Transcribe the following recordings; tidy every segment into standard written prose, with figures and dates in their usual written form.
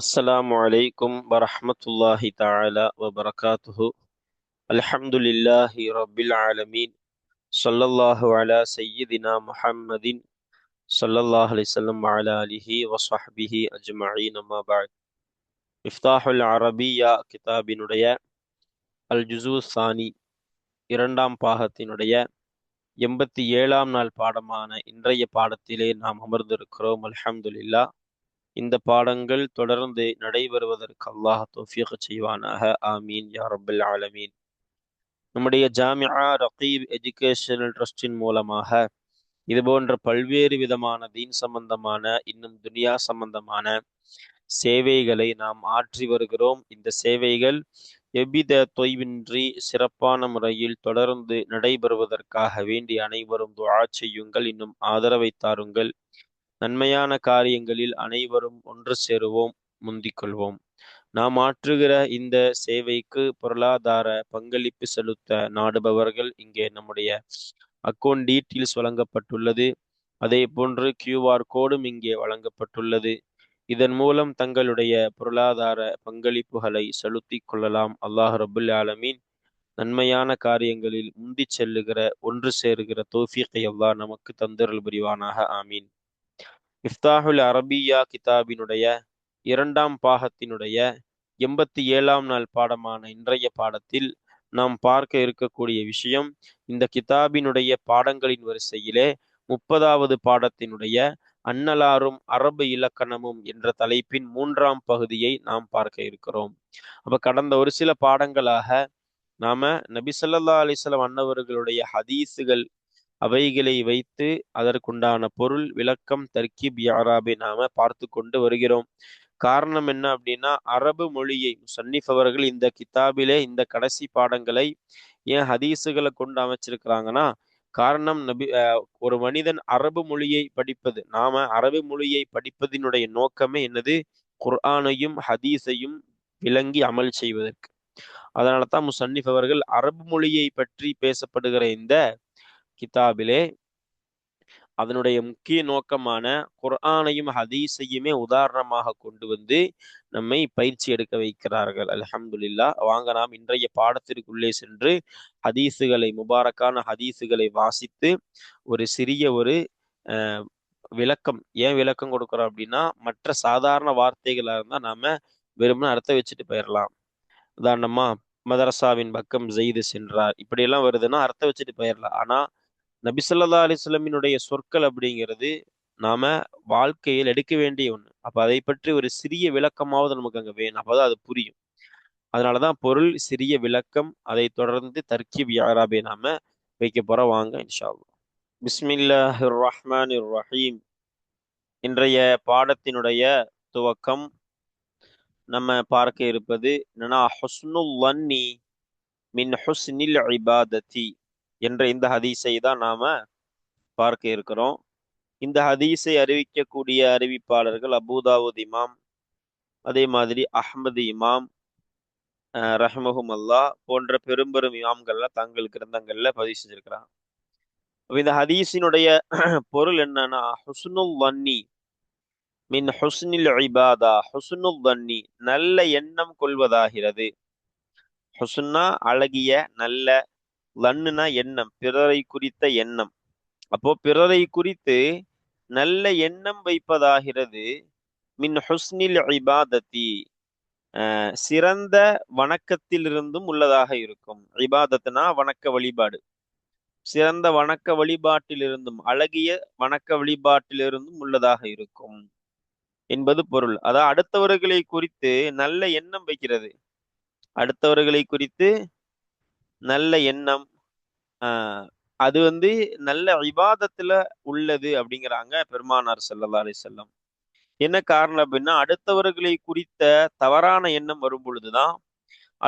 السلام عليكم ورحمة الله تعالى وبركاته. الحمد لله رب العالمين. صلى الله على سيدنا محمد صلى الله عليه وسلم وعلى آله وصحبه أجمعين. ما بعد. மிஃப்தாஹ் அரபியா கிதாபினுடைய அல் ஜுசூ சானி இரண்டாம் பாகத்தினுடைய 87ஆம் நாள் பாடமான இன்றைய பாடத்திலே நாம் அமர்ந்திருக்கிறோம். அல்ஹம்துலில்லாஹ். இந்த பாடங்கள் தொடர்ந்து நடைபெறுவதற்கு அல்லாஹ் தௌஃபீக் செய்வானாக. ஆமீன் யா ரப்பல் ஆலமீன். நம்முடைய ஜாமிஆ ரகீப் எஜுகேஷனல் ட்ரஸ்டின் மூலமாக இதுபோன்ற பல்வேறு விதமான தீன் சம்பந்தமான இன்னும் துனியா சம்பந்தமான சேவைகளை நாம் ஆற்றி வருகிறோம். இந்த சேவைகள் எவ்வித தொய்வின்றி சிறப்பான முறையில் தொடர்ந்து நடைபெறுவதற்காக வேண்டி அனைவரும் துஆ செய்யுங்கள், இன்னும் ஆதரவை தாருங்கள். நன்மையான காரியங்களில் அனைவரும் ஒன்று சேருவோம், முந்திக் கொள்வோம். நாம் ஆற்றுகிற இந்த சேவைக்கு பொருளாதார பங்களிப்பு செலுத்த நாடுபவர்கள் இங்கே நம்முடைய அக்கௌண்ட் டீட்டெயில்ஸ் வழங்கப்பட்டுள்ளது. அதே போன்று QR கோடும் இங்கே வழங்கப்பட்டுள்ளது. இதன் மூலம் தங்களுடைய பொருளாதார பங்களிப்புகளை செலுத்திக் கொள்ளலாம். அல்லாஹ் ரபுல் ஆலமீன் நன்மையான காரியங்களில் முந்தி செல்லுகிற ஒன்று சேருகிற தௌஃபீகை அல்லாஹ் நமக்கு தந்தருள் புரிவானாக. ஆமீன். மிஃப்தாஹுல் அரபியா கிதாபினுடைய இரண்டாம் பாகத்தினுடைய 87ஆம் நாள் பாடமான இன்றைய பாடத்தில் நாம் பார்க்க இருக்கக்கூடிய விஷயம், இந்த கிதாபினுடைய பாடங்களின் வரிசையிலே 30வது பாடத்தினுடைய அன்னலாரும் அரபு இலக்கணமும் என்ற தலைப்பின் 3ஆம் பகுதியை நாம் பார்க்க இருக்கிறோம். அப்ப கடந்த ஒரு சில பாடங்களாக நாம நபி ஸல்லல்லாஹு அலைஹி வஸல்லம் அன்னவர்களுடைய ஹதீஸுகள் அவைகளை வைத்து அதற்குண்டான பொருள் விளக்கம் தர்கீப் யாராபை நாம பார்த்து கொண்டு வருகிறோம். காரணம் என்ன அப்படின்னா, அரபு மொழியை முஸன்னிஃப் அவர்கள் இந்த கிதாபிலே இந்த கடைசி பாடங்களை ஏன் ஹதீஸுகளை கொண்டு அமைச்சிருக்கிறாங்கன்னா, காரணம் ஒரு மனிதன் அரபு மொழியை படிப்பது, நாம அரபு மொழியை படிப்பதினுடைய நோக்கமே என்னது? குர்ஆனையும் ஹதீஸையும் விளங்கி அமல் செய்வதற்கு. அதனால தான் முஸன்னிஃப் அவர்கள் அரபு மொழியை பற்றி பேசப்படுகிற இந்த கிதாபிலே அதனுடைய முக்கிய நோக்கமான குர்ஆனையும் ஹதீஸையுமே உதாரணமாக கொண்டு வந்து நம்மை பயிற்சி எடுக்க வைக்கிறார்கள். அல்ஹம்துலில்லாஹ். வாங்க நாம் இன்றைய பாடத்திற்குள்ளே சென்று ஹதீஸுகளை, முபாரக்கான ஹதீஸுகளை வாசித்து ஒரு சிறிய ஒரு விளக்கம், ஏன் விளக்கம் கொடுக்குறோம் அப்படின்னா, மற்ற சாதாரண வார்த்தைகளா இருந்தா நாம வெறுமனே அர்த்தம் வச்சுட்டு போயிடலாம். உதாரணமா, மதரசாவின் பக்கம் ஜெயிது சென்றார், இப்படியெல்லாம் வருதுன்னா அர்த்தம் வச்சுட்டு போயிடலாம். ஆனா நபி ஸல்லல்லாஹு அலைஹி வஸல்லமினுடைய சொற்கள் அப்படிங்கிறது நாம வாழ்க்கையில் எடுக்க வேண்டிய ஒண்ணு. அப்ப அதை பற்றி ஒரு சிறிய விளக்கமாவது நமக்கு அங்க வேணும், அப்பதான் அது புரியும். அதனாலதான் பொருள், சிறிய விளக்கம், அதை தொடர்ந்து தர்கீப் யாராபே நாம வைக்க போறோம். வாங்க இன்ஷா அல்லாஹ். பிஸ்மில்லாஹிர் ரஹ்மானிர் ரஹீம். இன்றைய பாடத்தினுடைய துவக்கம் நம்ம பார்க்க இருப்பது என்னன்னா, ஹுஸ்னுல் வன்னி மின் ஹுஸ்னில் இபாதத்தி என்ற இந்த ஹதீஸை தான் நாம பார்க்க இருக்கிறோம். இந்த ஹதீஸை அறிவிக்கக்கூடிய அறிவிப்பாளர்கள் அபூதாவூத் இமாம், அதே மாதிரி அஹ்மது இமாம் ரஹ்மஹும் அல்லாஹ் போன்ற பெரும்பெரும் இமாம்கள்லாம் தங்கள் கிரந்தங்கள்ல பதிவு செஞ்சிருக்கிறாங்க. இந்த ஹதீஸினுடைய பொருள் என்னன்னா, ஹுஸ்னுல் வன்னி மின் ஹுஸ்னில் இபாதா. ஹுஸ்னுல் வன்னி நல்ல எண்ணம் கொள்வதாகிறது. ஹுஸ்னா அழகிய, நல்ல, லன்னுனா எண்ணம், பிறரை குறித்த எண்ணம். அப்போ பிறரை குறித்து நல்ல எண்ணம் வைப்பதாகிறது. மின் ஹுஸ்னில் இபாதத்தி சிறந்த வணக்கத்திலிருந்தும் உள்ளதாக இருக்கும். இபாதத்னா வணக்க வழிபாடு. சிறந்த வணக்க வழிபாட்டிலிருந்தும், அழகிய வணக்க வழிபாட்டிலிருந்தும் உள்ளதாக இருக்கும் என்பது பொருள். அதாவது அடுத்தவர்களை குறித்து நல்ல எண்ணம் வைக்கிறது. அடுத்தவர்களை குறித்து நல்ல எண்ணம், அது நல்ல இபாதத்துல உள்ளது அப்படிங்கிறாங்க பெருமானார் ஸல்லல்லாஹு அலைஹி வஸல்லம். என்ன காரணம் அப்படின்னா, அடுத்தவர்களை குறித்த தவறான எண்ணம் வரும் பொழுதுதான்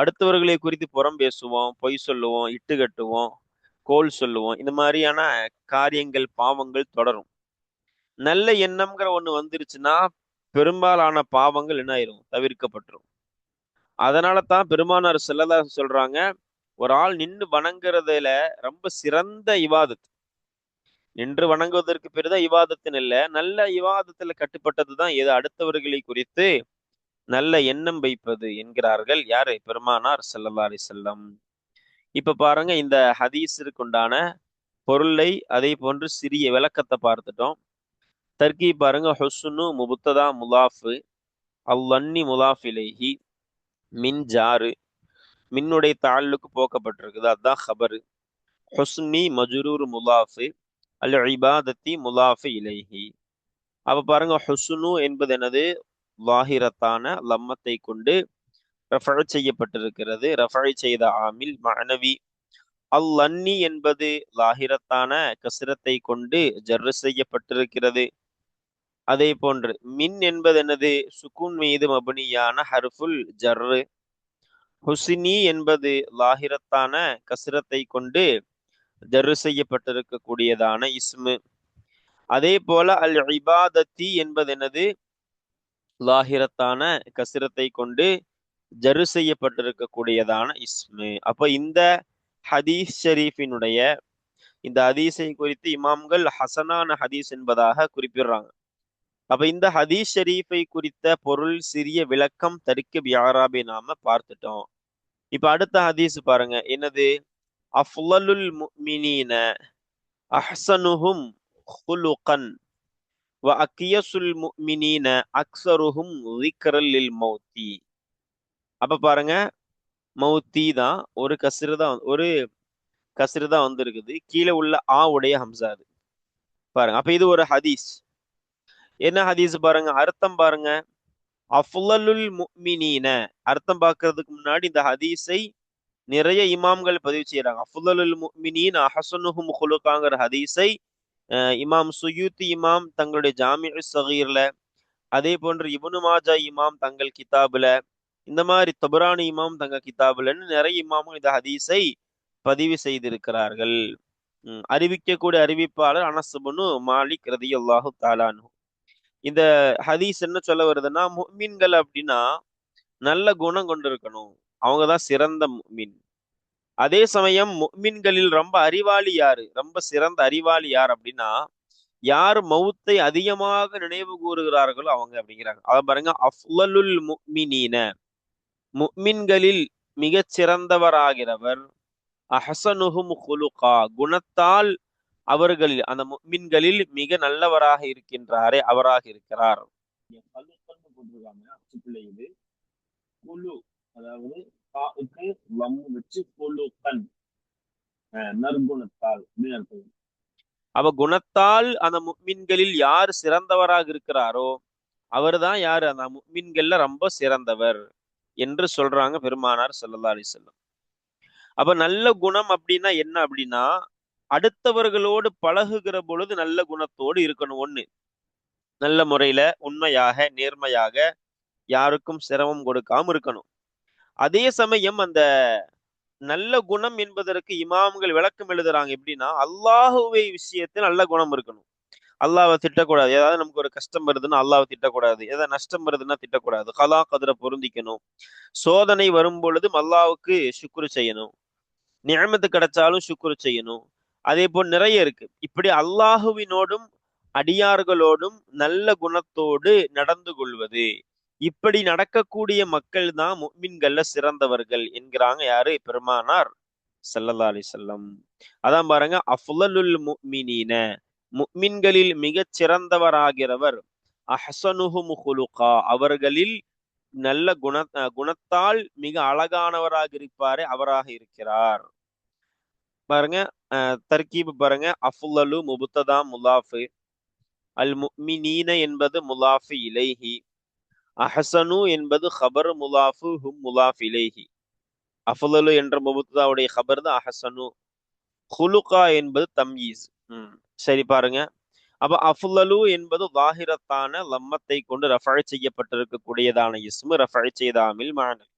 அடுத்தவர்களை குறித்து புறம் பேசுவோம், பொய் சொல்லுவோம், இட்டு கட்டுவோம், கோல் சொல்லுவோம். இந்த மாதிரியான காரியங்கள், பாவங்கள் தொடரும். நல்ல எண்ணம்ங்கிற ஒண்ணு வந்துருச்சுன்னா பெரும்பாலான பாவங்கள் என்ன ஆயிரும்? தவிர்க்கப்பட்டுரும். அதனால தான் பெருமானார் ஸல்லல்லாஹு அலைஹி சொல்றாங்க, ஒரு ஆள் நின்று வணங்குறதுல ரொம்ப சிறந்த இவாதத், நின்று வணங்குவதற்கு பெரிதான் இவாதத்துன்னு இல்லை, நல்ல இவாதத்துல கட்டுப்பட்டது தான் எது? அடுத்தவர்களை குறித்து நல்ல எண்ணம் வைப்பது என்கிறார்கள் யாரு? பெருமானார் ஸல்லல்லாஹு அலைஹி வஸல்லம். இப்ப பாருங்க, இந்த ஹதீஸிற்கு உண்டான பொருளை அதே போன்று சிறிய விளக்கத்தை பார்த்துட்டோம். தர்கீப் பாருங்க, ஹுஸ்னு முபத்ததா முலாஃபு, அல்லன்னி முலாஃப் இலைஹி, மின் ஜாரு, மின்னுடைய தாளுக்கு போக்கப்பட்டிருக்குது, அதுதான் ஹபரு. ஹுஸ்னி மஜ்ரூர் முலாஃபு, அல் இபாதத்தி முலாஃபு இலைஹி. அப்ப பாருங்க, ஹுஸ்னு என்பது என்னது? லாஹிரத்தான லம்மத்தை கொண்டு ரஃபஅ செய்யப்பட்டிருக்கிறது. ரஃபஅ செய்த ஆமில் மஅனவி. அல்லன்னி என்பது லாஹிரத்தான கஸ்ரத்தை கொண்டு ஜர்ரு செய்யப்பட்டிருக்கிறது. அதே போன்று மின் என்பது என்னது? சுக்கூன் மீது மபனியான ஹர்ஃபுல் ஜர்ரு. ஹுஸ்னி என்பது லாஹிரத்தான கஸ்ரத்தை கொண்டு ஜர்ரு செய்யப்பட்டிருக்கக்கூடியதான இஸ்மு. அதே போல அல் இபாதத்தி என்பது என்னது? லாஹிரத்தான கஸ்ரத்தை கொண்டு ஜர்ரு செய்யப்பட்டிருக்கக்கூடியதான இஸ்மு. அப்ப இந்த ஹதீஸ் ஷரீஃபினுடைய இந்த ஹதீஸை குறித்து இமாம்கள் ஹசனான ஹதீஸ் என்பதாக குறிப்பிடுறாங்க. அப்ப இந்த ஹதீஸ் ஷரீஃபை குறித்த பொருள் சிறிய விளக்கம் தரிக்க வியாராபை நாம பார்த்துட்டோம். இப்ப அடுத்த ஹதீஸ் பாருங்க, என்னது? அஃலலுல் முஃமினீன அஹ்ஸனுஹும் குலுகன் வ அக்யசுல் முஃமினீன அக்ஸருஹும் ذிக்ரல் லில் மௌத்தி. அப்ப பாருங்க, மௌத்தி தான் ஒரு கஸ்ரு தான் வந்திருக்குது. கீழே உள்ள ஆ உடைய ஹம்சா அது. பாருங்க, அப்ப இது ஒரு ஹதீஸ். என்ன ஹதீஸ் பாருங்க, அர்த்தம் பாருங்க. அஃலலுல் முஃமினீன, அர்த்தம் பார்க்கறதுக்கு முன்னாடி இந்த ஹதீஸை நிறைய இமாம்கள் பதிவு செய்யறாங்க. அஃலலுல் முஃமினீன் அஹ்ஸனுஹும் குலுகாங்கிற ஹதீஸை இமாம் சுயூத்தி இமாம் தங்களுடைய ஜாமிஉ ஸகீர்ல, அதே போன்று இப்னு மாஜா இமாம் தங்கள் கிதாபுல, இந்த மாதிரி தபரானி இமாம் தங்கள் கிதாபுலன்னு நிறைய இமாம்கள் இந்த ஹதீஸை பதிவு செய்திருக்கிறார்கள். அறிவிக்கக்கூடிய அறிவிப்பாளர் அனஸ் இப்னு மாலிக் ரலியல்லாஹு தஆலா அன்ஹு. இந்த ஹதீஸ் என்ன சொல்ல வருதுன்னா, முஃமின்கள் அப்படின்னா நல்ல குணம் கொண்டிருக்கணும். அவங்கதான் சிறந்த முஃமின். அதே சமயம் முஃமின்களில் ரொம்ப அறிவாளி யாரு? ரொம்ப சிறந்த அறிவாளி யார் அப்படின்னா, யார் மௌத்தை அதிகமாக நினைவு கூறுகிறார்களோ அவங்க அப்படிங்கிறாங்க. அத பாருங்க, அஃலலுல் முஃமினீன, முஃமின்களில் மிகச் சிறந்தவராகிறவர், அஹ்ஸனுஹும் குலுகா, குணத்தால் அவர்களில் அந்த முஃமின்களில் மிக நல்லவராக இருக்கின்றாரே அவராக இருக்கிறார். இது குலு, அதாவது காவுக்கு லம்மு வச்சு குலுகன், நற்குணத்தால் அப்படின்னு அர்த்தம். அப்ப குணத்தால் அந்த முஃமின்களில் யார் சிறந்தவராக இருக்கிறாரோ அவர்தான் யாரு? அந்த முஃமின்கள்ல ரொம்ப சிறந்தவர் என்று சொல்றாங்க பெருமானார் ஸல்லல்லாஹு அலைஹி வஸல்லம். அப்ப நல்ல குணம் அப்படின்னா என்ன அப்படின்னா, அடுத்தவர்களோடு பழகுகிற பொழுது நல்ல குணத்தோடு இருக்கணும். ஒண்ணு, நல்ல முறையில உண்மையாக நேர்மையாக யாருக்கும் சிரமம் கொடுக்காம இருக்கணும். அதே சமயம் அந்த நல்ல குணம் என்பதற்கு இமாம்கள் விளக்கம் எழுதுறாங்க. எப்படின்னா, அல்லாஹுவை விஷயத்தில் நல்ல குணம் இருக்கணும். அல்லாஹ்வை திட்டக்கூடாது. ஏதாவது நமக்கு ஒரு கஷ்டம் வருதுன்னா அல்லாஹ்வை திட்டக்கூடாது. ஏதாவது நஷ்டம் வருதுன்னா திட்டக்கூடாது. கலா கதிர பொருந்திக்கணும். சோதனை வரும் பொழுதும் அல்லாஹ்வுக்கு ஷுக்ரு செய்யணும். நிஅமத்து கிடைச்சாலும் ஷுக்ரு செய்யணும். அதே போல் நிறைய இருக்கு. இப்படி அல்லாஹுவினோடும் அடியார்களோடும் நல்ல குணத்தோடு நடந்து கொள்வது, இப்படி நடக்கக்கூடிய மக்கள் தான் முஃமின்கள்ல சிறந்தவர்கள் என்கிறாங்க யாரு? பெருமானார் ஸல்லல்லாஹு அலைஹி வஸல்லம். அதான் பாருங்க, அஃலலுல் முஃமினீன, முஃமின்களில் மிகச் சிறந்தவராகிறவர், அஹ்ஸனுஹும் குலுகா, அவர்களில் நல்ல குணத்தால் மிக அழகானவராக இருப்பாரே அவராக இருக்கிறார். பாருங்க, தர்கீப் பாருங்க, அஃலலு முபத்ததா முலாஃபு, அல் முஃமினீன என்பது முலாஃபு இலைஹி, அஹ்ஸனு என்பது ஹபர் முலாஃபு ஹும் முலாஃப் இலைஹி. அஃலலு என்ற முபத்ததாவுடைய ஹபர் தான் அஹ்ஸனு. குலுகா என்பது தம்யீஸ். சரி பாருங்க, அப்ப அஃலலு என்பது லாஹிரத்தான லம்மத்தை கொண்டு ரஃபஅ செய்யப்பட்டிருக்கக்கூடியதான இஸ்மு, ரஃபஅ செய்த ஆமில் மஅனவி.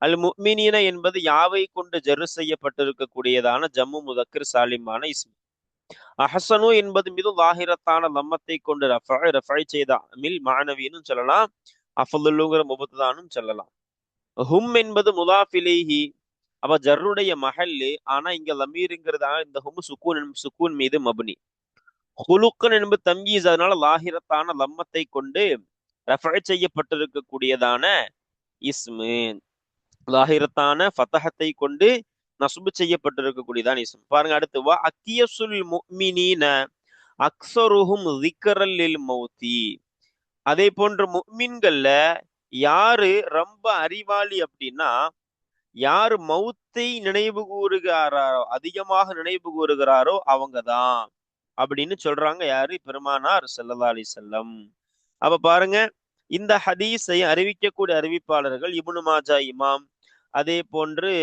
அல் முஃமினீன என்பது யாவை கொண்டு ஜர்ரு செய்யப்பட்டிருக்கக்கூடியதான ஜம்மு முதக்கர் சாலிமான இஸ்மு. அஹ்ஸனு என்பது மிது லாஹிரத்தான லம்மத்தை கொண்டு ரஃபஅ செய்த ஆமில் மஅனவின்னு சொல்லலாம். அஃலலுங்கிற முபத்ததானும் சொல்லலாம். ஹும் என்பது முலாஃப் இலைஹி, அப்ப ஜர்ருடைய மஹல்லு. ஆனா இங்க லமீருங்கிறதால இந்த ஹும் சுக்கூன் மீது மப்னி. குலுக்கன் என்பது தம்யீஸ், அதனால லாஹிரத்தான லம்மத்தை கொண்டு ரஃபஅ செய்யப்பட்டிருக்கக்கூடியதான இஸ்மு. லாஹிரத்தான ஃபதஹத்தை கொண்டு நஸ்பு செய்யப்பட்டிருக்கக்கூடியதான் இஸ்ம். பாருங்க அடுத்து, வா அக்கியசுல் முஃமினீன அக்ஸருஹும் ஸிக்ரல் லில் மௌத்தி. அதே போன்ற முஃமின்கள்ல யாரு ரொம்ப அறிவாளி அப்படின்னா, யாரு மௌத்தை நினைவு கூறுகிறாரோ, அதிகமாக நினைவு கூறுகிறாரோ அவங்கதான் அப்படின்னு சொல்றாங்க. யாரு? பெருமானார் ஸல்லல்லாஹு அலைஹி வஸல்லம். அப்ப பாருங்க, இந்த ஹதீஸை அறிவிக்கக்கூடிய அறிவிப்பாளர்கள் இப்னு மாஜா இமாம், அதே போன்று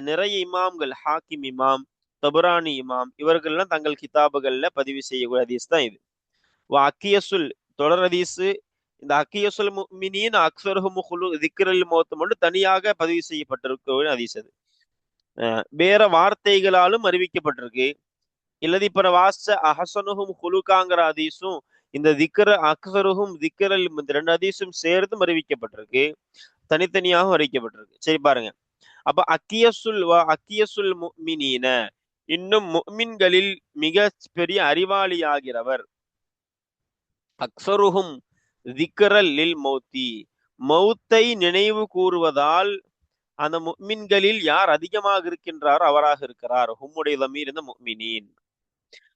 நிறைய இமாம்கள், ஹாக்கிம் இமாம், தபரானி இமாம், இவர்கள்லாம் தங்கள் கிதாபுகள்ல பதிவு செய்யக்கூடிய ஹதீஸ் தான் இது. அக்கியசுல் தொடர் ஹதீஸ். இந்த அக்கியசுல் முஃமினீன் அக்ஸருஹும் திக்ரல் மௌத் மட்டும் தனியாக பதிவு செய்யப்பட்டிருக்க ஹதீஸ் அது. வேற வார்த்தைகளாலும் அறிவிக்கப்பட்டிருக்கு. இல்லது இப்ப வாச அஹசனுஹும் ஹுலுகாங்கிற ஹதீஸும் இந்த திக்ர அக்ஸருஹும் திக்ரல் இந்த ரெண்டு ஹதீஸும் சேர்த்தும் அறிவிக்கப்பட்டிருக்கு, தனித்தனியாகவும் அறிவிக்கப்பட்டிருக்கு. சரி பாருங்க, அப்ப அக்கியசுல் முஃமினீன, இன்னும் முஃமின்களில் மிக பெரிய அறிவாளியாகிறவர், அக்ஸருஹும் திக்ரல் லில் மௌத்தி, மௌத்தை நினைவு கூறுவதால் அந்த முஃமின்களில் யார் அதிகமாக இருக்கின்றாரோ அவராக இருக்கிறார். ஹும்முடைய தமீர் இந்த முஃமினீன்.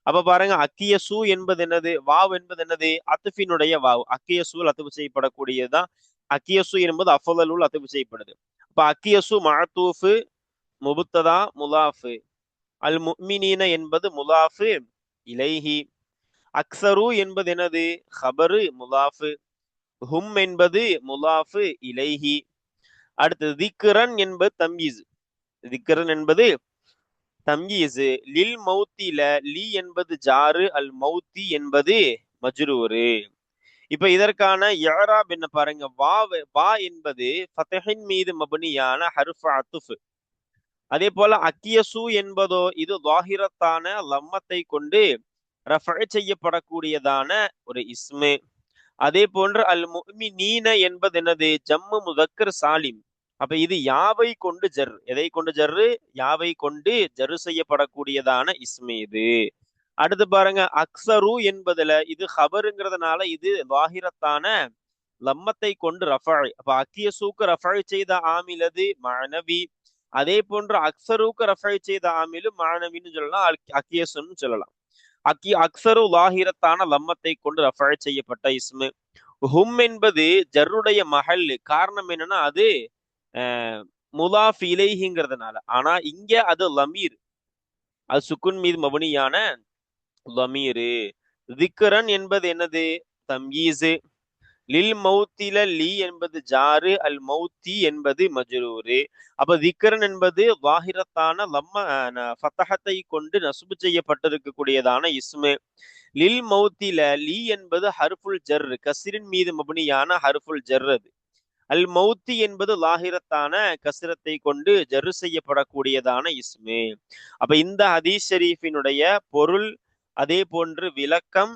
அப்ப பாருங்க, அக்கியசு என்பது என்னது? வாவ் என்பது என்னது? அத்துஃபினுடைய வாவ். அக்கியசூல் அத்துவு செய்யப்படக்கூடியதுதான். அக்கியசு என்பது அஃதலுல் அத்துவு செய்யப்படுது. அப்ப அக்கியசு மஅதூஃபு முபத்ததா முலாஃபு, அல் முஃமினீன என்பது முலாஃபு இலைஹி, அக்ஸரு என்பது என்னது? ஹபரு முலாஃபு, ஹும் என்பது முலாஃபு இலைஹி. அடுத்து திக்ரன் என்பது தம்யீஸ். திக்ரன் என்பது தம்யீஸ். லில் மௌத்தில லி என்பது ஜாரு, அல் மௌத்தி என்பது மஜ்ரூரு. இப்ப இதற்கான இஅராப் என்ன பாருங்க. வா என்பது ஃபத்ஹின் மீது மப்னியான ஹர்ஃப் அத்துஃப். அதே போல அக்கியசு என்பதோ இது லாஹிரத்தான லம்மத்தை கொண்டு ரஃபஅ செய்யப்படக்கூடியதான ஒரு இஸ்மு. அதே போன்று அல் முஃமினீன என்பது என்னது? ஜம்மு முதக்கர் சாலிம். அப்ப இது யாவை கொண்டு ஜர். எதை கொண்டு ஜர்ரு? யாவை கொண்டு ஜர்ரு செய்யப்படக்கூடியதான இஸ்மு இது. அடுத்து பாருங்க, அக்ஸரு என்பதுல இது ஹபருங்கிறதுனால இது லாஹிரத்தான லம்மத்தை கொண்டு ரஃபஅ. அப்ப அக்கியசூக்கு ரஃபஅ செய்த ஆமிலது மஅனவி. அதே போன்று அக்ஸருக்கு ரஃபஅ செய்த ஆமிலும் மஅனவின்னு சொல்லலாம், அக்கியசுன்னு சொல்லலாம். அக்ஸரு லாஹிரத்தான லம்மத்தை கொண்டு ரஃபஅ செய்யப்பட்ட இஸ்மு. ஹும் என்பது ஜர்ருடைய மஹல். காரணம் என்னன்னா அது முலாஃப் இலைஹிங்கிறதுனால. ஆனா இங்க அது லமீர், அது சுக்குன் மீது மபனியான லமீரு. திக்ரன் என்பது என்னது? தம்யீஸ். லில் மௌத்தில லி என்பது ஜாரு, அல் மௌத்தி என்பது மஜ்ரூரு. அப்ப திக்ரன் என்பது வாஹிரத்தான ஃபத்தஹத்தை கொண்டு நஸ்பு செய்யப்பட்டிருக்கக்கூடியதான இஸ்மு. லில் மௌத்தில லி என்பது ஹர்ஃபுல் ஜர், கஸ்ரின் மீது மப்னியான ஹர்ஃபுல் ஜர் அது. அல் மௌத்தி என்பது லாஹிரத்தான கஸ்ரத்தை கொண்டு ஜர்ரு செய்யப்படக்கூடியதான இஸ்மு. அப்ப இந்த ஹதீஸ் ஷரீஃபினுடைய பொருள், அதே போன்று விளக்கம்,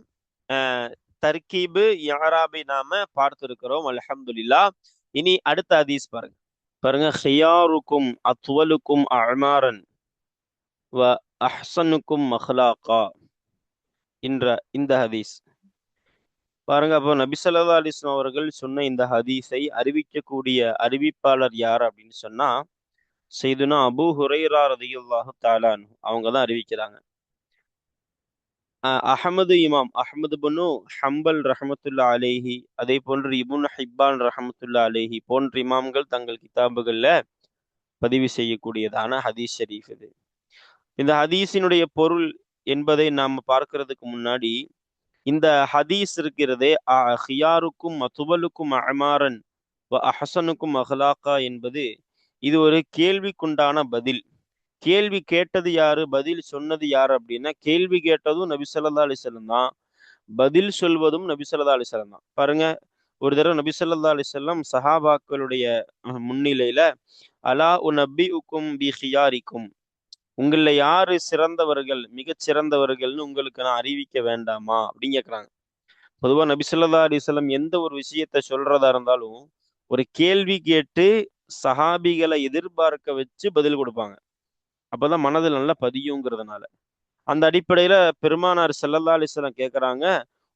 தர்கீபு, இஅராபை நாம பார்த்திருக்கிறோம். அல்ஹம்துலில்லாஹ். இனி அடுத்த ஹதீஸ் பாருங்க. ஹியாருக்கும் அத்வலுக்கும் அஅமாரன் வ அஹ்ஸனுக்கும் மஹ்லாகா என்ற இந்த ஹதீஸ் பாருங்க. அப்போ நபி ஸல்லல்லாஹு அலைஹி வஸல்லம் அவர்கள் சொன்ன இந்த ஹதீஸை அறிவிக்கக்கூடிய அறிவிப்பாளர் யார் அப்படின்னு சொன்னா, சையதுனா அபூ ஹுரைரா ரலியல்லாஹு தஆலா அன்ஹு அவங்க தான் அறிவிக்கிறாங்க. இமாம் அஹ்மது பின் ஹம்பல் ரஹ்மத்துல்லாஹி அலைஹி, அதே போன்று இப்னு ஹிப்பான் ரஹ்மத்துல்லாஹி அலைஹி போன்ற இமாம்கள் தங்கள் கிதாபுகள்ல பதிவு செய்யக்கூடியதான ஹதீஸ் ஷரீஃப் இது. இந்த ஹதீஸினுடைய பொருள் என்பதை நாம் பார்க்கிறதுக்கு முன்னாடி, இந்த ஹதீஸ் இருக்கிறதே, ஹியாருக்கும் மதுவலுக்கும் அமாரன் வ அஹசனுக்கும் அஹ்லாகா என்பது இது ஒரு கேள்விக்குண்டான பதில். கேள்வி கேட்டது யாரு? பதில் சொன்னது யாரு அப்படின்னா, கேள்வி கேட்டதும் நபி ஸல்லல்லாஹு அலைஹி வஸல்லம் தான், பதில் சொல்வதும் நபி ஸல்லல்லாஹு அலைஹி வஸல்லம் தான். பாருங்க, ஒரு தடவை நபி ஸல்லல்லாஹு அலைஹி வஸல்லம் சஹாபாக்களுடைய முன்னிலையில, அலா உனபிஉக்கும் பி ஹியாரிக்கும், உங்கள யாரு சிறந்தவர்கள், மிகச் சிறந்தவர்கள்னு உங்களுக்கு நான் அறிவிக்க வேண்டாமா அப்படின்னு கேட்குறாங்க. பொதுவா நபி ஸல்லல்லாஹு அலைஹி வஸல்லம் எந்த ஒரு விஷயத்த சொல்றதா இருந்தாலும் ஒரு கேள்வி கேட்டு சஹாபிகளை எதிர்பார்க்க வச்சு பதில் கொடுப்பாங்க. அப்பதான் மனதில் நல்லா பதியுங்கிறதுனால. அந்த அடிப்படையில பெருமானார் ஸல்லல்லாஹு அலைஹி வஸல்லம் கேட்குறாங்க,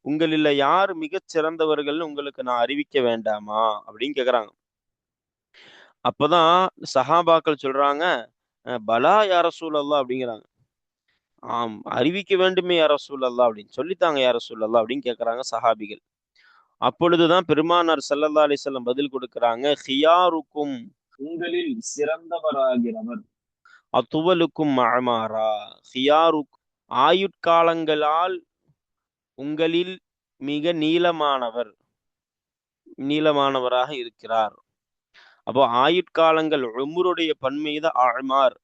உங்களில் யார் மிகச் சிறந்தவர்கள் உங்களுக்கு நான் அறிவிக்க வேண்டாமா அப்படின்னு கேக்குறாங்க. அப்பதான் சஹாபாக்கள் சொல்றாங்க, பலா யா ரசூலல்லாஹ் அப்படிங்கிறாங்க. ஆம், அறிவிக்க வேண்டுமே யா ரசூலல்லாஹ் அப்படின்னு சொல்லித்தாங்க யா ரசூலல்லாஹ் அப்படின்னு கேக்குறாங்க சஹாபிகள். அப்பொழுதுதான் பெருமானார் ஸல்லல்லாஹு அலைஹி வஸல்லம் பதில் கொடுக்கிறாங்க, "ஹியாருக்கும் உங்களில் சிறந்தவராகிறவர், அத்துவலுக்கும் அஅமாரா, ஹியாருக் ஆயுட்காலங்களால் உங்களில் மிக நீளமானவராக இருக்கிறார்." அப்போ ஆயுட்காலங்கள் உம்ருடைய பன்மீத அஅமார்.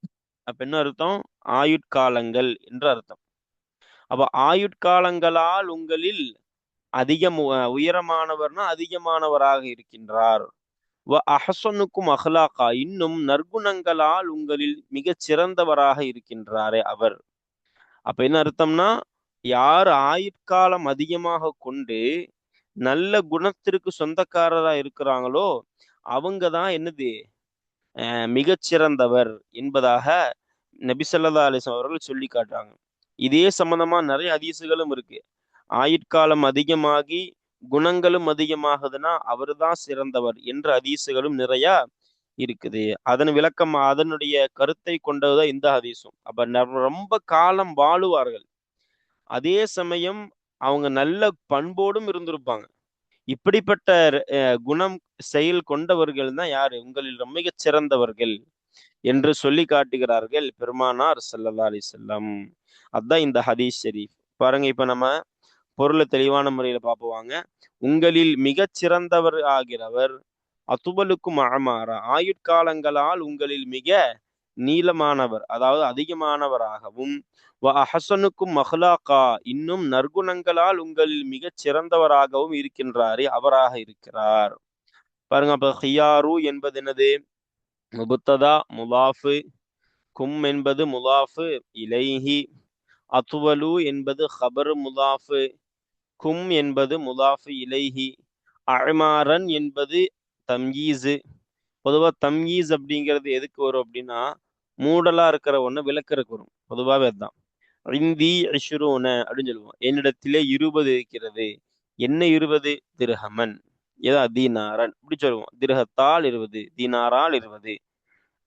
அப்ப என்ன அர்த்தம்? ஆயுட்காலங்கள் என்று அர்த்தம். அப்ப ஆயுட்காலங்களால் உங்களில் உயரமானவர்னா அதிகமானவராக இருக்கின்றார். அஹ்சனுக்கும் அஹ்லாகா, இன்னும் நற்குணங்களால் உங்களில் மிகச் சிறந்தவராக இருக்கின்றாரே அவர். அப்ப என்ன அர்த்தம்னா, யார் ஆயுட்காலம் அதிகமாக கொண்டு நல்ல குணத்திற்கு சொந்தக்காரரா இருக்கிறாங்களோ அவங்க தான் என்னது மிகச்சிறந்தவர் என்பதாக நபி ஸல்லல்லாஹு அலைஹி வஸல்லம் அவர்கள் சொல்லி காட்டுறாங்க. இதே சம்பந்தமா நிறைய ஹதீசுகளும் இருக்கு. ஆயுட்காலம் அதிகமாகி குணங்களும் அதிகமாகுதுன்னா அவர்தான் சிறந்தவர் என்ற ஹதீசுகளும் நிறைய இருக்குது. அதன் விளக்கம் அதனுடைய கருத்தை கொண்டதுதான் இந்த ஹதீஸும். அப்ப ரொம்ப காலம் வாழுவார்கள். அதே சமயம் அவங்க நல்ல பண்போடும் இருந்திருப்பாங்க. இப்படிப்பட்ட குணம் செயல் கொண்டவர்கள் தான் யாரு உங்களில் மிகச் சிறந்தவர்கள் என்று சொல்லி காட்டுகிறார்கள் பெருமானார் ஸல்லல்லாஹு அலைஹி வஸல்லம். அதான் இந்த ஹதீஸ் ஷரீஃப். பாருங்க, இப்ப நம்ம பொருளை தெளிவான முறையில பார்ப்போவாங்க. உங்களில் மிகச் சிறந்தவர் ஆகிறவர், அத்துபலுக்கும் அஅமாரா, ஆயுட்காலங்களால் உங்களில் மிக நீளமானவர் அதாவது அதிகமானவராகவும், அஹ்சனுக்கும் அஹ்லாகா, இன்னும் நற்குணங்களால் உங்களில் மிகச் சிறந்தவராகவும் இருக்கின்றாரே அவராக இருக்கிறார். பாருங்க, அப்ப ஹியாரு என்பது என்னது? முபத்ததா முலாஃபு, கும் என்பது முலாஃபு இலைஹி, அத்துவலு என்பது ஹபரு முலாஃபு, கும் என்பது முலாஃபு இலைஹி, அஅமாரன் என்பது தம்யீஸு. பொதுவா தம்யீஸ் அப்படிங்கிறது எதுக்கு வரும் அப்படின்னா, மூடலா இருக்கிற ஒண்ணு விளக்கறதுக்கு வரும். பொதுவாவே அதுதான். இந்தி இஷ்ரூன அப்படின்னு சொல்லுவோம். என்னிடத்திலே 20 இருக்கிறது. என்ன 20? திர்ஹமன், ஏதா தீனாரன் இப்படி சொல்லுவோம். திர்ஹத்தால் 20, தீனாரால் 20.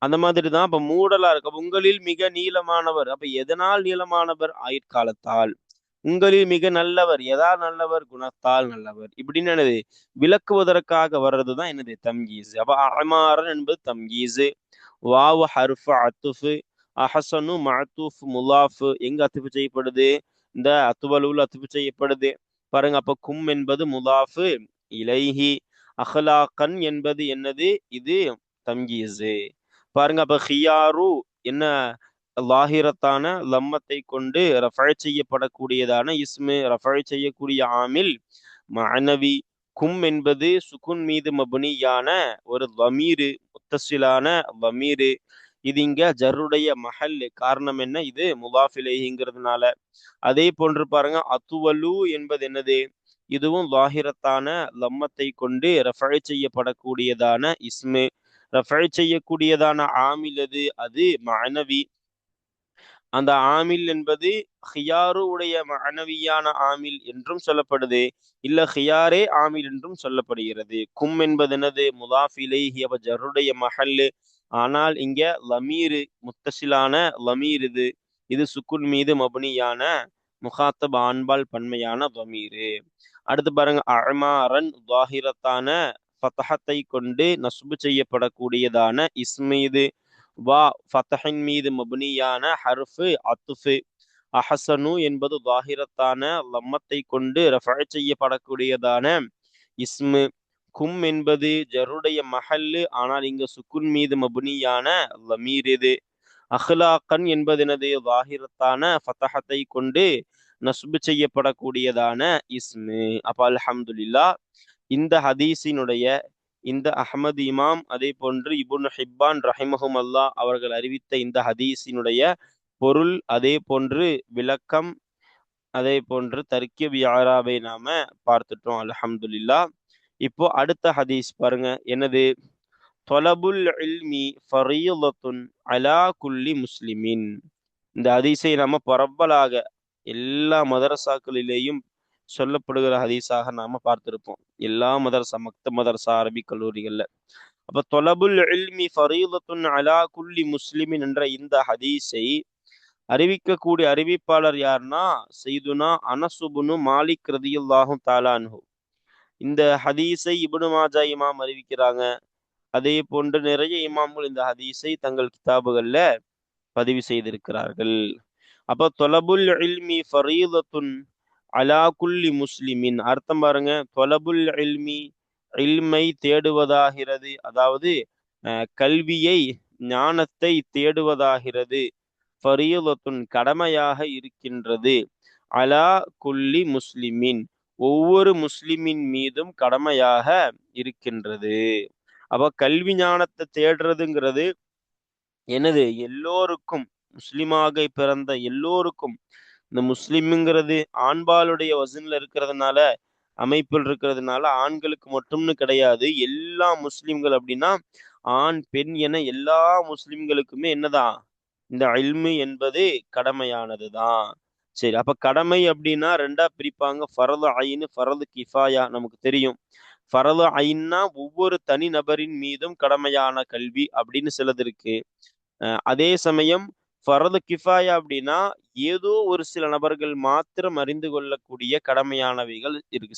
அந்த மாதிரி தான். அப்ப மூடலா இருக்கு. அப்ப உங்களில் மிக நீளமானவர், அப்ப எதனால் நீளமானவர்? ஆயுட்காலத்தால். உங்களில் மிக நல்லவர், எதால் நல்லவர்? குணத்தால் நல்லவர். இப்படின்னு என்னது விளக்குவதற்காக வர்றதுதான் என்னது தம்யீஸ். அப்ப அமாரன் என்பது தம்யீஸ். வாவு ஹர்ஃபு அத்துஃபு, அஹசனு மஅத்தூஃப் முலாஃபு. எங்க அத்துஃபு செய்யப்படுது? இந்த அத்துவலுல் அத்துஃபு செய்யப்படுது. பாருங்க, அப்ப கும் என்பது முலாஃபு இலைஹி, அஹ்லாகன் என்பது என்னது? இது தம்யீஸ். பாருங்க, அப்ப ஹியாரு என்ன? லாஹிரத்தான லம்மத்தை கொண்டு ரஃபை செய்யப்படக்கூடியதான இஸ்மு, ரஃபை செய்யக்கூடிய ஆமில் மஅனவி. கும் என்பது சுகுன் மீது மபுனியான ஒரு லமீரு, முத்தசிலான லமீரு. இது இங்க ஜர்ருடைய மஹல். காரணம் என்ன? இது முலாஃபிலேங்கிறதுனால. அதே போன்று பாருங்க, அத்துவலு என்பது என்னது? இதுவும் லாஹிரத்தான லம்மத்தை கொண்டு ரஃபை செய்யப்படக்கூடியதான இஸ்மு, ரஃபை செய்யக்கூடியதான ஆமில் அது மஅனவி. அந்த ஆமில் என்பது ஹியாரு உடைய மஅனவியான ஆமில் என்றும் சொல்லப்படுது, இல்ல ஹியாரே ஆமில் என்றும் சொல்லப்படுகிறது. கும் என்பது என்னது? முதாஃப் இலைஹி, அப்ப ஜர்ருடைய மஹல்லு. ஆனால் இங்க லமீரு, முத்தசிலான லமீர். இது சுக்குன் மீது மபுனியான முகாத்தப் ஆண்பால் பன்மையான லமீரு. அடுத்து பாருங்க, அஅமாரன் ظாஹிரத்தான ஃபதஹத்தை கொண்டு நஸ்பு செய்யப்படக்கூடியதான இஸ்மீது. வா ஃபதஹின் மீது மபுனியான ஹர்ஃபு அத்துஃபு. அஹசனு என்பது ظாஹிரத்தான லம்மத்தை கொண்டு ரஃபை செய்யப்படக்கூடியதான இஸ்மு. கும் என்பது ஜருடைய மஹல்லு, ஆனால் இங்க சுக்குன் மீது மபுனியான லமீர். அஹ்லாக்கன் என்பது என்னது? ظாஹிரத்தான ஃபதஹத்தை கொண்டு நஸ்பு செய்யப்படக்கூடியதான இஸ்மு. அப்ப அல்ஹம்துலில்லாஹ், இந்த ஹதீஸினுடைய இந்த அஹ்மது இமாம் அதே போன்று இப்னு ஹிப்பான் ரஹிமஹும் அல்லாஹ் அவர்கள் அறிவித்த இந்த ஹதீஸினுடைய பொருள், அதே போன்று விளக்கம், அதே போன்று தர்கீப் யாராவை நாம பார்த்துட்டோம். அல்ஹம்துலில்லாஹ். இப்போ அடுத்த ஹதீஸ் பாருங்க, என்னது? தொலபுல் இல்மி ஃபரீலத்துன் அலா குல்லி முஸ்லிமின். இந்த ஹதீஸை நாம பரவலாக எல்லா மதரசாக்களிலேயும் சொல்லப்படுகிற ஹதீஸாக நாம பார்த்திருப்போம் எல்லா மதரசா மதரசா அரபி கல்லூரிகள்ல. அப்ப தொலபுல் இல்மி ஃபரீதத்துன் அலா குல்லி முஸ்லிமின் என்ற இந்த ஹதீஸை அறிவிக்கக்கூடிய அறிவிப்பாளர் யாருன்னா சைதுனா அனசுபுனு மாலிக் ரதியுல்லாஹு தஆலா அன்ஹு. இந்த ஹதீஸை இப்னு மாஜா இமாம் அறிவிக்கிறாங்க. அதே போன்று நிறைய இமாம்கள் இந்த ஹதீஸை தங்கள் கிதாபுகள்ல பதிவு செய்திருக்கிறார்கள். அப்ப தொலபுல் இல்மி ஃபரீதத்துன் அலா குல்லி முஸ்லிமின் அர்த்தம் பாருங்க. தொலபுல் இல்மி இல்மை தேடுவதாகிறது, அதாவது கல்வியை ஞானத்தை தேடுவதாகிறது. ஃபரீதத்துன் கடமையாக இருக்கின்றது. அலா குல்லி முஸ்லிமின் ஒவ்வொரு முஸ்லிமின் மீதும் கடமையாக இருக்கின்றது. அப்ப கல்வி ஞானத்தை தேடுறதுங்கிறது என்னது? எல்லோருக்கும், முஸ்லிமாக பிறந்த எல்லோருக்கும். இந்த முஸ்லிம்ங்கிறது ஆண்பாலுடைய வசன்ல இருக்கிறதுனால, அமைப்பில் இருக்கிறதுனால ஆண்களுக்கு மட்டும்னு கிடையாது. எல்லா முஸ்லிம்கள் அப்படின்னா ஆண் பெண் என எல்லா முஸ்லிம்களுக்குமே என்னதான் இந்த இல்மு என்பது கடமையானதுதான். சரி, அப்ப கடமை அப்படின்னா ரெண்டா பிரிப்பாங்க. ஃபரது ஐனு, ஃபரது கிஃபாயா. நமக்கு தெரியும் ஃபரது ஐன்னா ஒவ்வொரு தனி நபரின் மீதும் கடமையான கல்வி அப்படின்னு சிலது இருக்கு. அதே சமயம் ஃபரது கிஃபாயா அப்படின்னா ஏதோ ஒரு சில நபர்கள் மாத்திரம் அறிந்து கொள்ளக்கூடிய கடமையானவைகள் இருக்கு.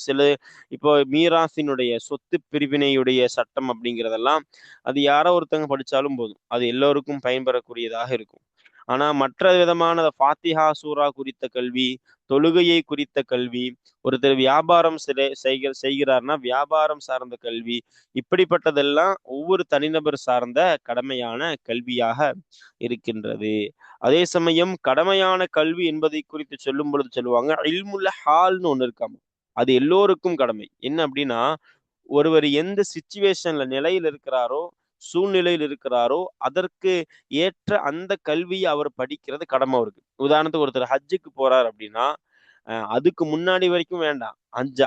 இப்போ மீராசினுடைய சொத்து பிரிவினையுடைய சட்டம் அப்படிங்கிறதெல்லாம் அது யாரோ ஒருத்தங்க படிச்சாலும் போதும், அது எல்லோருக்கும் பயன்பெறக்கூடியதாக இருக்கும். ஆனா மற்ற விதமான ஃபாத்திஹா சூரா குறித்த கல்வி, தொழுகையை குறித்த கல்வி, ஒருத்தர் வியாபாரம் செய்கிறார்னா வியாபாரம் சார்ந்த கல்வி, இப்படிப்பட்டதெல்லாம் ஒவ்வொரு தனிநபர் சார்ந்த கடமையான கல்வியாக இருக்கின்றது. அதே சமயம் கடமையான கல்வி என்பதை குறித்து சொல்லும் பொழுது சொல்லுவாங்க இல்முல் ஹால்னு ஒண்ணு இருக்காம. அது எல்லோருக்கும் கடமை. என்ன அப்படின்னா, ஒருவர் எந்த சிச்சுவேஷன்ல நிலையில் இருக்கிறாரோ, சூழ்நிலையில் இருக்கிறாரோ, அதற்கு ஏற்ற அந்த கல்வியை அவர் படிக்கிறது கடமை அவருக்கு. உதாரணத்துக்கு ஒருத்தர் ஹஜ்ஜுக்கு போறார் அப்படின்னா, அதுக்கு முன்னாடி வரைக்கும் வேண்டாம்.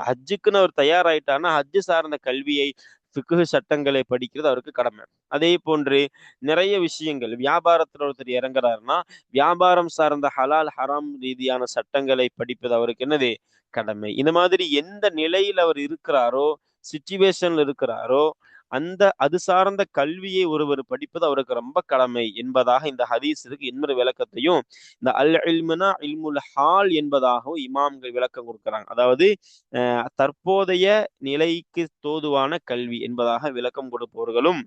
ஹஜ்ஜுக்குன்னு அவர் தயாராயிட்டார்னா ஹஜ்ஜு சார்ந்த கல்வியை, ஃபிக்ஹ் சட்டங்களை படிக்கிறது அவருக்கு கடமை. அதே போன்று நிறைய விஷயங்கள், வியாபாரத்துல ஒருத்தர் இறங்குறாருன்னா வியாபாரம் சார்ந்த ஹலால் ஹராம் ரீதியான சட்டங்களை படிப்பது அவருக்கு என்னது? கடமை. இந்த மாதிரி எந்த நிலையில் அவர் இருக்கிறாரோ, சிச்சுவேஷன்ல இருக்கிறாரோ, அந்த அது சார்ந்த கல்வியை ஒருவர் படிப்பது அவருக்கு ரொம்ப கடமை என்பதாக இந்த ஹதீஸுக்கு இன்னொரு விளக்கத்தையும், இந்த அல் இல்முனா இல்முல் ஹால் என்பதாகவும் இமாம்கள் விளக்கம் கொடுக்கிறாங்க. அதாவது தற்போதைய நிலைக்கு தோதுவான கல்வி என்பதாக விளக்கம் கொடுப்பவர்களும்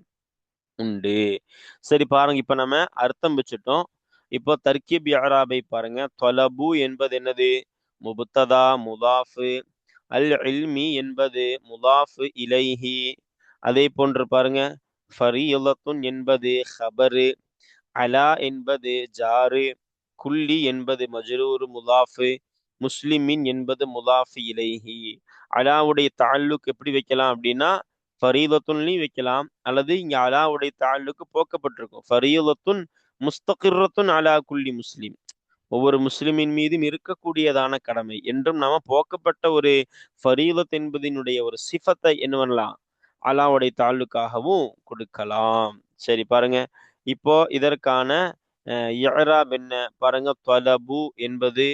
உண்டு. சரி பாருங்க, இப்ப நம்ம அர்த்தம் வச்சுட்டோம். இப்போ தர்கீப் இஅராபை பாருங்க. தொலபு என்பது என்னது? முபத்ததா முதாஃபு. அல் இல்மி என்பது முதாஃபு இலைஹி. அதே போன்று பாருங்க, ஃபரீலத்துன் என்பது ஹபரு, அலா என்பது ஜாரு, குல்லி என்பது மஜ்ரூர் முதாஃபு, முஸ்லிமின் என்பது முதாஃபு இலைஹி. அலாவுடைய தால்லுக் எப்படி வைக்கலாம் அப்படின்னா ஃபரீலத்துன்லையும் வைக்கலாம், அல்லது இங்க அலாவுடைய தால்லுக்கு போக்கப்பட்டிருக்கும். ஃபரீலத்துன் முஸ்தகிர்ரத்துன் அலா குல்லி முஸ்லிம், ஒவ்வொரு முஸ்லிமின் மீதும் இருக்கக்கூடியதான கடமை என்றும் நாம போக்கப்பட்ட ஒரு ஃபரீலத் என்பதனுடைய ஒரு சிஃபத்தை என்ன பண்ணலாம்? அலாவுடைய தாலுக்காகவும் கொடுக்கலாம். சரி பாருங்க, இப்போ இதற்கான இஅராப் என்ன பாருங்க. தொலபு என்பது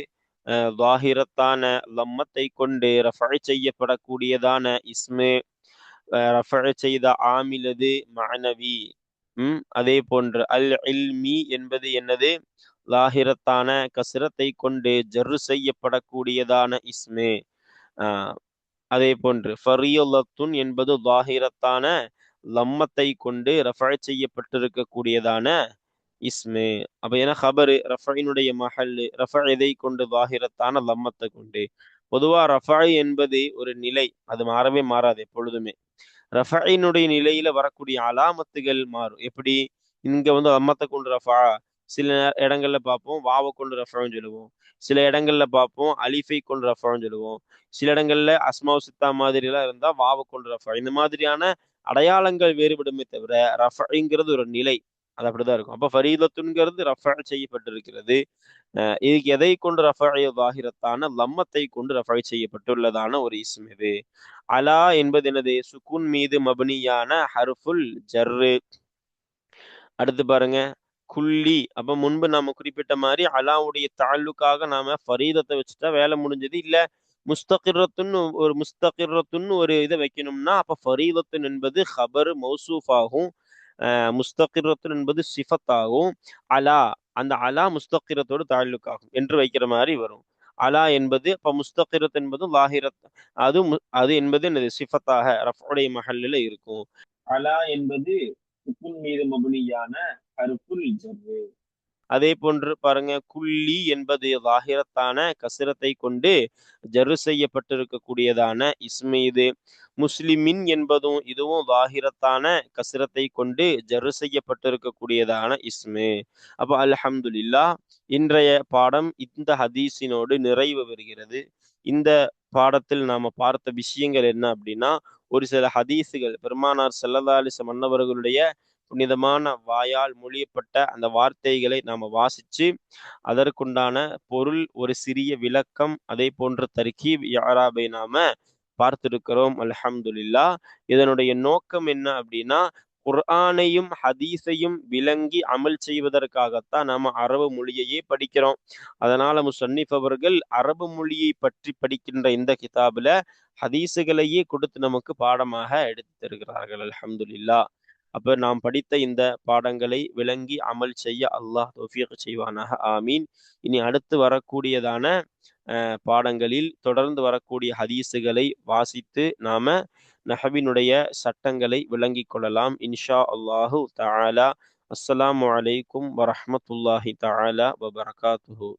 லாஹிரத்தான லம்மத்தை கொண்டு ரஃபை செய்யப்படக்கூடியதான இஸ்மு. ரஃபை செய்த ஆமிலது மஅனவி. அதே போன்று அல் இல்மி என்பது என்னது? லாஹிரத்தான கஸ்ரத்தை கொண்டு ஜர்ரு செய்யப்படக்கூடியதான இஸ்மு. அதே போன்று ஃபரியலத்துன் என்பது லாஹிரத்தான லம்மத்தை கொண்டு ரஃபை செய்யப்பட்டிருக்கக்கூடியதான இஸ்மு. அப்ப ஏன்னா ஹபரு ரஃபைனுடைய மஹல்லு, ரஃபை எதை கொண்டு? லாஹிரத்தான லம்மத்தை கொண்டு. பொதுவா ரஃபை என்பது ஒரு நிலை, அது மாறவே மாறாது எப்பொழுதுமே. ரஃபைனுடைய நிலையில வரக்கூடிய அலாமத்துகள் மாறும். எப்படி? இங்க லம்மத்தை கொண்டு ரஃபா, சில இடங்கள்ல பார்ப்போம் வாவை கொண்டு ரஃபான்னு சொல்லுவோம், சில இடங்கள்ல பார்ப்போம் அலிஃபை கொண்டு ரஃபான்னு சொல்லுவோம், சில இடங்கள்ல அஸ்மாவு சித்தா மாதிரி எல்லாம் இருந்தா வாவை கொண்டு ரஃபா. இந்த மாதிரியான அடையாளங்கள் வேறுபடுமே தவிர ரஃபைங்கிறது ஒரு நிலை, அது அப்படிதான் இருக்கும். அப்ப ஃபரீதத்துங்கிறது ரஃபா செய்யப்பட்டிருக்கிறது. இதுக்கு எதை கொண்டு ரஃபை? லாஹிரத்தான லம்மத்தை கொண்டு ரஃபை செய்யப்பட்டுள்ளதான ஒரு இஸ்ம் இது. அலா என்பது என்னது? சுக்குன் மீது மபனியான ஹர்ஃபுல் ஜர்ரு. அடுத்து பாருங்க, குல்லி. அப்ப முன்பு நாம குறிப்பிட்ட மாதிரி அலாவுடைய தாலுக்காக நாம ஃபரீதத்தை வச்சுட்டா வேலை முடிஞ்சது. இல்ல முஸ்தகிரத்துன்னு ஒரு இதை வைக்கணும்னா அப்ப ஃபரீதத்துன் என்பது ஹபர் மௌசூஃப் ஆகும். முஸ்தகிரத்துன் என்பது சிஃபத்தாகும். அலா, அந்த அலா முஸ்தகிரத்தோடு தாலுக் ஆகும் என்று வைக்கிற மாதிரி வரும். அலா என்பது அப்ப முஸ்தகிரத் என்பது லாஹிரத், அது என்பது என்னது சிஃபத்தாக ரஃபுடைய மஹல்லில் இருக்கும். அலா என்பது சுக்குன் மீது மபுனியான ஹர்ஃபுல் ஜர்ரு. அதே போன்று பாருங்க, குல்லி என்பது லாஹிரத்தான கசிரத்தை கொண்டு ஜரு செய்யப்பட்டிருக்கக்கூடியதான இஸ்மு இது. முஸ்லிமின் என்பதும் இதுவும் லாஹிரத்தான கசிரத்தை கொண்டு ஜரு செய்யப்பட்டிருக்கக்கூடியதான இஸ்மு. அப்ப அல்ஹம்துலில்லா, இன்றைய பாடம் இந்த ஹதீஸினோடு நிறைவு பெறுகிறது. இந்த பாடத்தில் நாம பார்த்த விஷயங்கள் என்ன அப்படின்னா, ஒரு சில ஹதீஸுகள் பெருமானார் ஸல்லல்லாஹு அலைஹி வஸல்லம் அன்னவர்களுடைய புனிதமான வாயால் மொழியப்பட்ட அந்த வார்த்தைகளை நாம வாசிச்சு அதற்குண்டான பொருள், ஒரு சிறிய விளக்கம், அதே போன்ற தர்கீப் யாராபை நாம பார்த்திருக்கிறோம். அல்ஹம்துலில்லா. இதனுடைய நோக்கம் என்ன அப்படின்னா, குர்ஆனையும் ஹதீஸையும் விளங்கி அமல் செய்வதற்காகத்தான் நாம அரபு மொழியையே படிக்கிறோம். அதனால முஸன்னிஃப் அவர்கள் அரபு மொழியை பற்றி படிக்கின்ற இந்த கிதாபுல ஹதீஸுகளையே கொடுத்து நமக்கு பாடமாக எடுத்து தருகிறார்கள். அல்ஹம்துலில்லா. அப்ப நாம் படித்த இந்த பாடங்களை விளங்கி அமல் செய்ய அல்லாஹ் தௌஃபீக் செய்வானாக. ஆமீன். இனி அடுத்து வரக்கூடியதான பாடங்களில் தொடர்ந்து வரக்கூடிய ஹதீஸுகளை வாசித்து நாம நஹவினுடைய சட்டங்களை விளங்கிக் கொள்ளலாம் இன்ஷா அல்லாஹு தஆலா. அஸ்ஸலாமு அலைக்கும் வரஹ்மத்துல்லாஹி தஆலா வபரகாத்துஹு.